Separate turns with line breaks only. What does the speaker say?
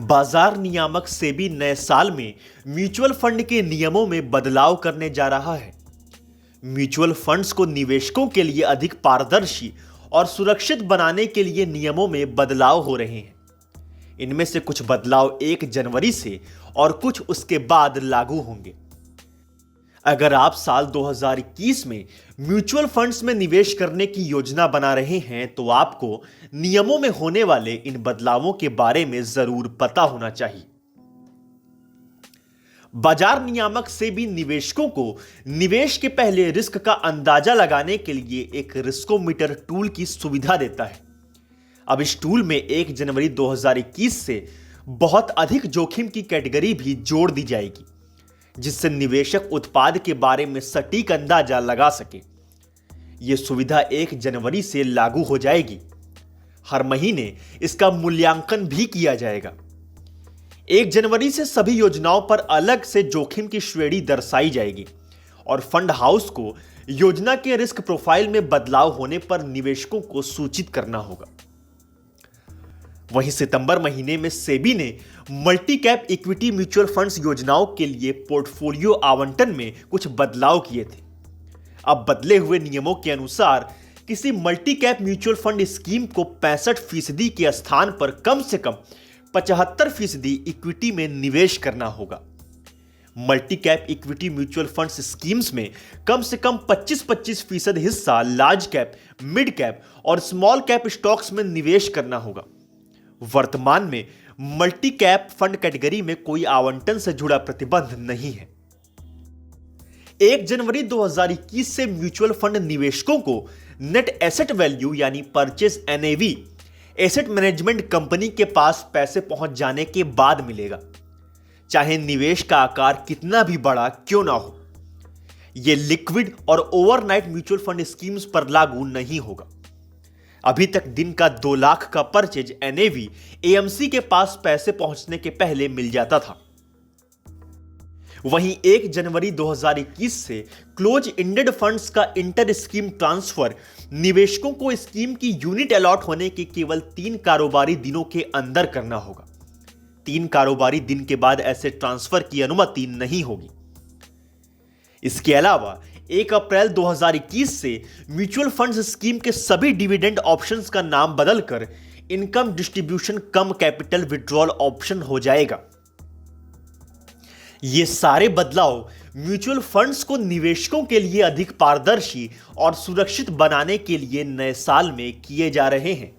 बाजार नियामक सेबी नए साल में म्यूचुअल फंड के नियमों में बदलाव करने जा रहा है। म्यूचुअल फंड्स को निवेशकों के लिए अधिक पारदर्शी और सुरक्षित बनाने के लिए नियमों में बदलाव हो रहे हैं। इनमें से कुछ बदलाव 1 जनवरी से और कुछ उसके बाद लागू होंगे। अगर आप साल 2021 में म्यूचुअल फंड्स में निवेश करने की योजना बना रहे हैं तो आपको नियमों में होने वाले इन बदलावों के बारे में जरूर पता होना चाहिए। बाजार नियामक सेबी निवेशकों को निवेश के पहले रिस्क का अंदाजा लगाने के लिए एक रिस्कोमीटर टूल की सुविधा देता है। अब इस टूल में 1 जनवरी 2021 से बहुत अधिक जोखिम की कैटेगरी भी जोड़ दी जाएगी, जिससे निवेशक उत्पाद के बारे में सटीक अंदाजा लगा सके। यह सुविधा 1 जनवरी से लागू हो जाएगी। हर महीने इसका मूल्यांकन भी किया जाएगा। 1 जनवरी से सभी योजनाओं पर अलग से जोखिम की श्रेणी दर्शाई जाएगी और फंड हाउस को योजना के रिस्क प्रोफाइल में बदलाव होने पर निवेशकों को सूचित करना होगा। वहीं सितंबर महीने में सेबी ने multi cap equity mutual funds योजनाओं के लिए पोर्टफोलियो आवंटन में कुछ बदलाव किए थे। अब बदले हुए नियमों के अनुसार किसी multi cap mutual fund scheme को 65% के स्थान पर कम से कम 75% इक्विटी में निवेश करना होगा। Multi cap equity mutual funds schemes में कम से कम 25% हिस्सा लार्ज कैप, मिड कैप और स्मॉल कैप स्टॉक्स में निवेश करना होगा। वर्तमान में मल्टी कैप फंड कैटेगरी में कोई आवंटन से जुड़ा प्रतिबंध नहीं है। 1 जनवरी 2021 से म्यूचुअल फंड निवेशकों को नेट एसेट वैल्यू यानी purchase NAV asset management company के पास पैसे पहुंच जाने के बाद मिलेगा, चाहे निवेश का आकार कितना भी बड़ा क्यों ना हो। यह लिक्विड और ओवरनाइट म्यूचुअल फंड स्कीम्स पर लागू नहीं होगा। अभी तक दिन का 2 लाख का परचेज एनएवी एएमसी के पास पैसे पहुंचने के पहले मिल जाता था। वहीं 1 जनवरी 2021 से क्लोज इंडेड फंड्स का इंटर स्कीम ट्रांसफर निवेशकों को स्कीम की यूनिट अलॉट होने के केवल 3 कारोबारी दिनों के अंदर करना होगा। 3 कारोबारी दिन के बाद ऐसे ट्रांसफर की अनुमति नहीं होगी। इसके अलावा 1 अप्रैल 2021 से म्यूचुअल फंड्स स्कीम के सभी डिविडेंड ऑप्शंस का नाम बदलकर इनकम डिस्ट्रीब्यूशन कम कैपिटल विड्रॉल ऑप्शन हो जाएगा। ये सारे बदलाव म्यूचुअल फंड्स को निवेशकों के लिए अधिक पारदर्शी और सुरक्षित बनाने के लिए नए साल में किए जा रहे हैं।